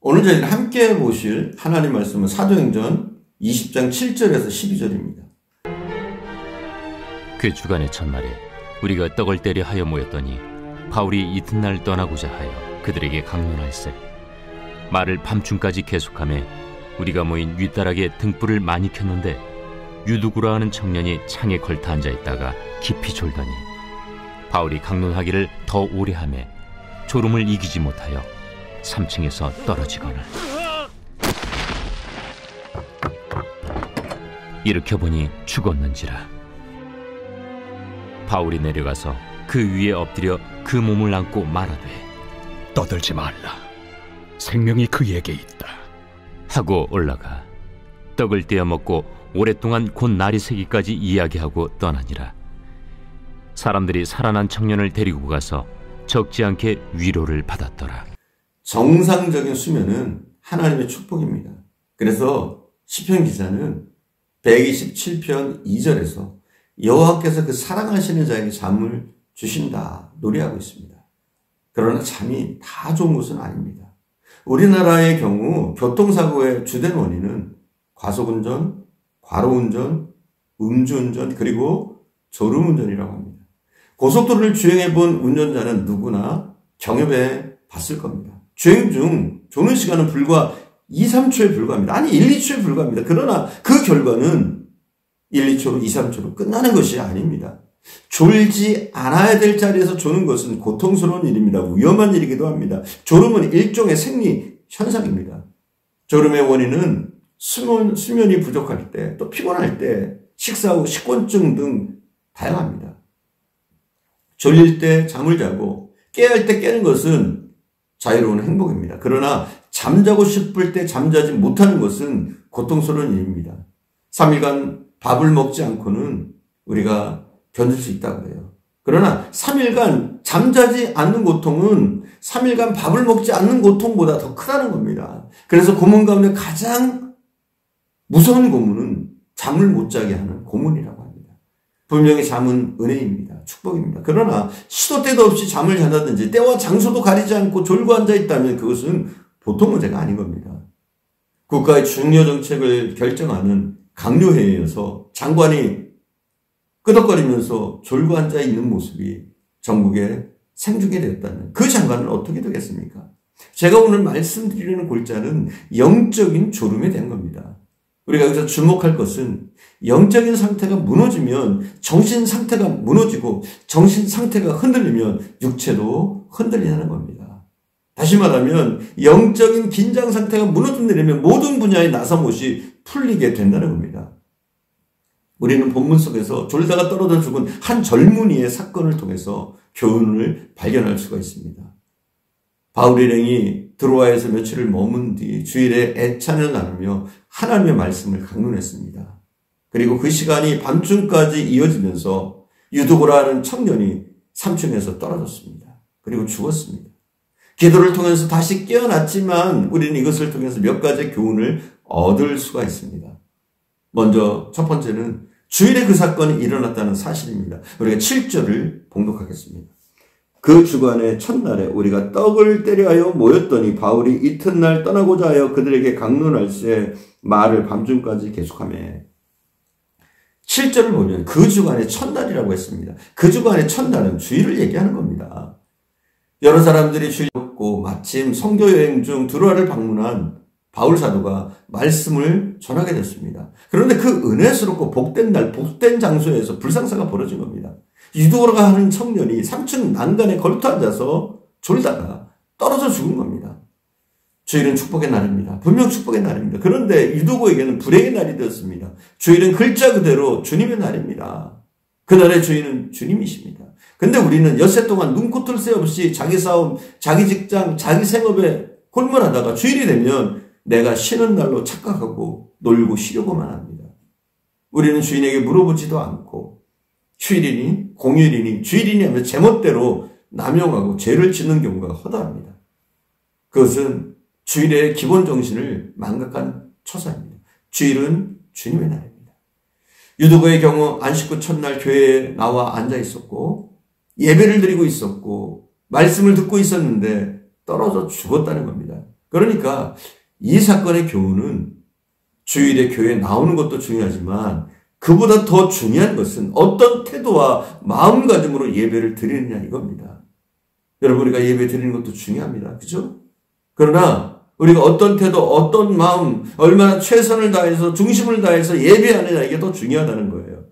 오늘 저희들 함께 보실 하나님 말씀은 사도행전 20장 7절에서 12절입니다. 그 주간의 첫날에 우리가 떡을 떼려 하여 모였더니 바울이 이튿날 떠나고자 하여 그들에게 강론할세 말을 밤중까지 계속하며 우리가 모인 윗다락에 등불을 많이 켰는데 유두구라 하는 청년이 창에 걸터 앉아 있다가 깊이 졸더니 바울이 강론하기를 더 오래 하며 졸음을 이기지 못하여 3층에서 떨어지거늘 일으켜 보니 죽었는지라. 바울이 내려가서 그 위에 엎드려 그 몸을 안고 말하되 떠들지 말라. 생명이 그에게 있다. 하고 올라가 떡을 떼어 먹고 오랫동안 곧 날이 새기까지 이야기하고 떠나니라. 사람들이 살아난 청년을 데리고 가서 적지 않게 위로를 받았더라. 정상적인 수면은 하나님의 축복입니다. 그래서 시편 기자는 127편 2절에서 여호와께서 그 사랑하시는 자에게 잠을 주신다 노래하고 있습니다. 그러나 잠이 다 좋은 것은 아닙니다. 우리나라의 경우 교통사고의 주된 원인은 과속운전, 과로운전, 음주운전 그리고 졸음운전이라고 합니다. 고속도로를 주행해 본 운전자는 누구나 경험해 봤을 겁니다. 주행 중 조는 시간은 불과 2, 3초에 불과합니다. 아니 1, 2초에 불과합니다. 그러나 그 결과는 1, 2초로 2, 3초로 끝나는 것이 아닙니다. 졸지 않아야 될 자리에서 조는 것은 고통스러운 일입니다. 위험한 일이기도 합니다. 졸음은 일종의 생리 현상입니다. 졸음의 원인은 수면이 부족할 때, 또 피곤할 때, 식사 후 식곤증 등 다양합니다. 졸릴 때 잠을 자고 깨야 할 때 깨는 것은 자유로운 행복입니다. 그러나 잠자고 싶을 때 잠자지 못하는 것은 고통스러운 일입니다. 3일간 밥을 먹지 않고는 우리가 견딜 수 있다고 해요. 그러나 3일간 잠자지 않는 고통은 3일간 밥을 먹지 않는 고통보다 더 크다는 겁니다. 그래서 고문 가운데 가장 무서운 고문은 잠을 못 자게 하는 고문이라고 합니다. 분명히 잠은 은혜입니다. 축복입니다. 그러나 시도 때도 없이 잠을 잔다든지 때와 장소도 가리지 않고 졸고 앉아 있다면 그것은 보통 문제가 아닌 겁니다. 국가의 중요 정책을 결정하는 강요회의에서 장관이 끄덕거리면서 졸고 앉아 있는 모습이 전국에 생중계 되었다면 그 장관은 어떻게 되겠습니까? 제가 오늘 말씀드리는 골자는 영적인 졸음에 대한 겁니다. 우리가 여기서 주목할 것은 영적인 상태가 무너지면 정신 상태가 무너지고 정신 상태가 흔들리면 육체도 흔들리는 겁니다. 다시 말하면 영적인 긴장 상태가 무너진다면 모든 분야의 나사못이 풀리게 된다는 겁니다. 우리는 본문 속에서 졸다가 떨어져 죽은 한 젊은이의 사건을 통해서 교훈을 발견할 수가 있습니다. 바울 일행이 드로아에서 며칠을 머문 뒤 주일에 애찬을 나누며 하나님의 말씀을 강론했습니다. 그리고 그 시간이 밤중까지 이어지면서 유두고라 하는 청년이 3층에서 떨어졌습니다. 그리고 죽었습니다. 기도를 통해서 다시 깨어났지만 우리는 이것을 통해서 몇 가지 교훈을 얻을 수가 있습니다. 먼저 첫 번째는 주일에 그 사건이 일어났다는 사실입니다. 우리가 7절을 봉독하겠습니다. 그 주간의 첫날에 우리가 떡을 떼려 하여 모였더니 바울이 이튿날 떠나고자 하여 그들에게 강론할세 말을 밤중까지 계속하며 7절을 보면 그 주간의 첫날이라고 했습니다. 그 주간의 첫날은 주일을 얘기하는 겁니다. 여러 사람들이 주일을 먹고 마침 선교 여행 중 드로아를 방문한 바울 사도가 말씀을 전하게 됐습니다. 그런데 그 은혜스럽고 복된 날, 복된 장소에서 불상사가 벌어진 겁니다. 유두고라가 하는 청년이 3층 난간에 걸터 앉아서 졸다가 떨어져 죽은 겁니다. 주일은 축복의 날입니다. 분명 축복의 날입니다. 그런데 유두고에게는 불행의 날이 되었습니다. 주일은 글자 그대로 주님의 날입니다. 그날의 주인은 주님이십니다. 근데 우리는 엿새 동안 눈코뜰 새 없이 자기 싸움, 자기 직장, 자기 생업에 골몰하다가 주일이 되면 내가 쉬는 날로 착각하고 놀고 쉬려고만 합니다. 우리는 주인에게 물어보지도 않고 휴일이니 공휴일이니 주일이니 하며 제멋대로 남용하고 죄를 짓는 경우가 허다합니다. 그것은 주일의 기본 정신을 망각한 처사입니다. 주일은 주님의 날입니다. 유두고의 경우 안식구 첫날 교회에 나와 앉아 있었고 예배를 드리고 있었고 말씀을 듣고 있었는데 떨어져 죽었다는 겁니다. 그러니까 이 사건의 교훈은 주일에 교회에 나오는 것도 중요하지만 그보다 더 중요한 것은 어떤 태도와 마음가짐으로 예배를 드리느냐 이겁니다. 여러분, 우리가 예배 드리는 것도 중요합니다. 그죠? 그러나 우리가 어떤 태도, 어떤 마음, 얼마나 최선을 다해서 중심을 다해서 예배하느냐 이게 더 중요하다는 거예요.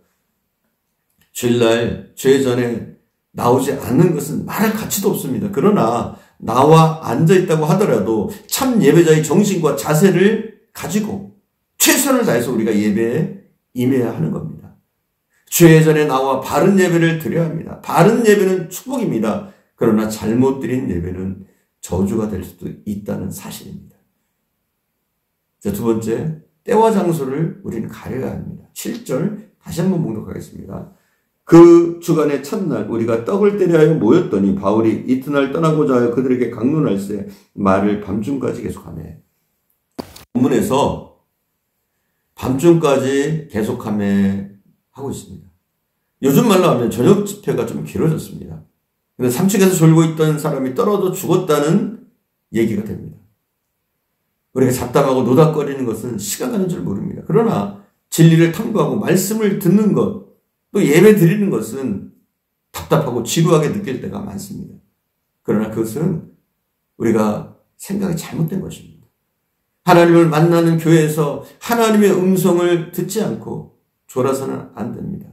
주일날 죄전에 나오지 않는 것은 말할 가치도 없습니다. 그러나 나와 앉아있다고 하더라도 참 예배자의 정신과 자세를 가지고 최선을 다해서 우리가 예배에 임해야 하는 겁니다. 죄전에 나와 바른 예배를 드려야 합니다. 바른 예배는 축복입니다. 그러나 잘못 드린 예배는 저주가 될 수도 있다는 사실입니다. 자, 두 번째, 때와 장소를 우리는 가려야 합니다. 7절 다시 한번 봉독하겠습니다. 그 주간의 첫날 우리가 떡을 떼려 하여 모였더니 바울이 이튿날 떠나고자 하여 그들에게 강론할세 말을 밤중까지 계속하며, 본문에서 밤중까지 계속하며 하고 있습니다. 요즘 말로 하면 저녁 집회가 좀 길어졌습니다. 근데 3층에서 졸고 있던 사람이 떨어져 죽었다는 얘기가 됩니다. 우리가 잡담하고 노닥거리는 것은 시간 가는 줄 모릅니다. 그러나 진리를 탐구하고 말씀을 듣는 것, 또 예배 드리는 것은 답답하고 지루하게 느낄 때가 많습니다. 그러나 그것은 우리가 생각이 잘못된 것입니다. 하나님을 만나는 교회에서 하나님의 음성을 듣지 않고 졸아서는 안 됩니다.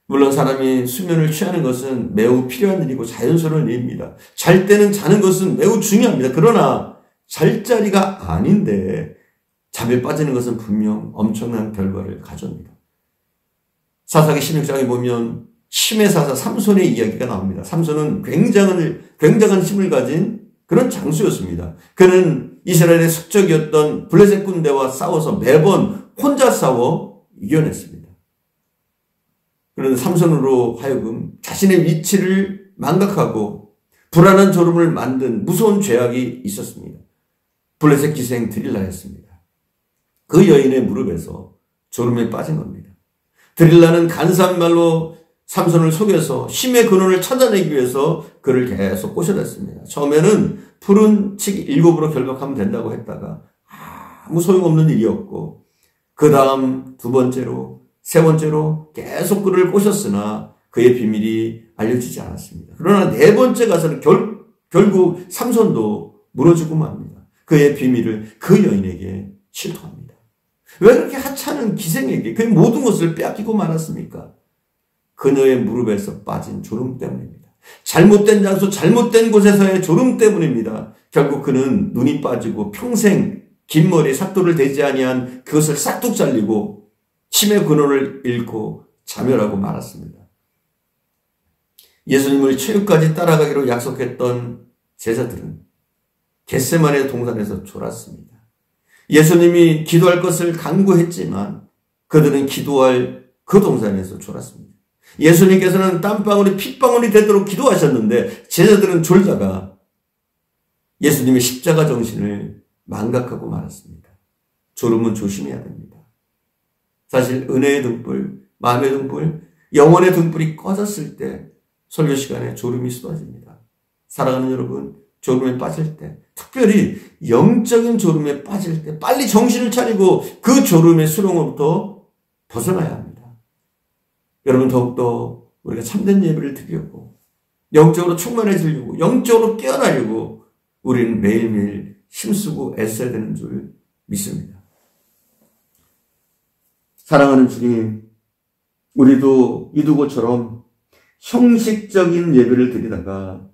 물론 사람이 수면을 취하는 것은 매우 필요한 일이고 자연스러운 일입니다. 잘 때는 자는 것은 매우 중요합니다. 그러나 잘 자리가 아닌데 잠에 빠지는 것은 분명 엄청난 결과를 가져옵니다. 사사기 16장에 보면 힘의 사사 삼손의 이야기가 나옵니다. 삼손은 굉장한 힘을 가진 그런 장수였습니다. 그는 이스라엘의 숙적이었던 블레셋 군대와 싸워서 매번 혼자 싸워 이겨냈습니다. 그런 삼손으로 하여금 자신의 위치를 망각하고 불안한 졸음을 만든 무서운 죄악이 있었습니다. 블레셋 기생 드릴라였습니다. 그 여인의 무릎에서 졸음에 빠진 겁니다. 드릴라는 간사한 말로 삼손을 속여서 힘의 근원을 찾아내기 위해서 그를 계속 꼬셔댔습니다. 처음에는 푸른 칙 7으로 결박하면 된다고 했다가 아무 소용없는 일이었고, 그 다음 두 번째로 세 번째로 계속 그를 꼬셨으나 그의 비밀이 알려지지 않았습니다. 그러나 네 번째 가서는 결국 삼손도 무너지고 맙니다. 그의 비밀을 그 여인에게 실토합니다. 왜 그렇게 하찮은 기생에게 그의 모든 것을 빼앗기고 말았습니까? 그녀의 무릎에서 빠진 졸음 때문입니다. 잘못된 장소, 잘못된 곳에서의 졸음 때문입니다. 결국 그는 눈이 빠지고 평생 긴 머리에 삭도를 대지 아니한 그것을 싹둑 잘리고 힘의 근원을 잃고 자멸하고 말았습니다. 예수님을 최후까지 따라가기로 약속했던 제자들은 겟세마네 동산에서 졸았습니다. 예수님이 기도할 것을 간구했지만 그들은 기도할 그 동산에서 졸았습니다. 예수님께서는 땀방울이 핏방울이 되도록 기도하셨는데 제자들은 졸다가 예수님의 십자가 정신을 망각하고 말았습니다. 졸음은 조심해야 됩니다. 사실 은혜의 등불, 마음의 등불, 영혼의 등불이 꺼졌을 때 설교 시간에 졸음이 쏟아집니다. 사랑하는 여러분, 졸음에 빠질 때, 특별히 영적인 졸음에 빠질 때 빨리 정신을 차리고 그 졸음의 수렁으로부터 벗어나야 합니다. 여러분, 더욱더 우리가 참된 예배를 드리려고, 영적으로 충만해지려고, 영적으로 깨어나려고 우리는 매일매일 힘쓰고 애써야 되는 줄 믿습니다. 사랑하는 주님, 우리도 이두고처럼 형식적인 예배를 드리다가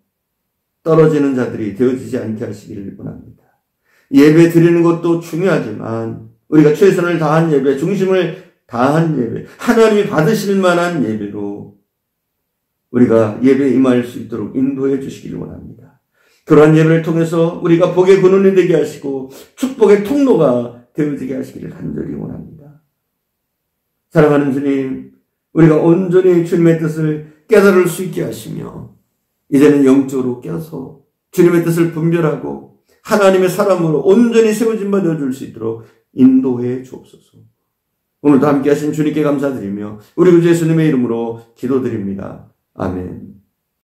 떨어지는 자들이 되어지지 않게 하시기를 원합니다. 예배 드리는 것도 중요하지만 우리가 최선을 다한 예배, 중심을 다한 예배, 하나님이 받으실 만한 예배로 우리가 예배에 임할 수 있도록 인도해 주시기를 원합니다. 그러한 예배를 통해서 우리가 복의 근원이 되게 하시고 축복의 통로가 되어지게 하시기를 간절히 원합니다. 사랑하는 주님, 우리가 온전히 주님의 뜻을 깨달을 수 있게 하시며 이제는 영적으로 깨서 주님의 뜻을 분별하고 하나님의 사람으로 온전히 세워진 바 되어줄 수 있도록 인도해 주옵소서. 오늘도 함께 하신 주님께 감사드리며 우리 구주 예수님의 이름으로 기도드립니다. 아멘.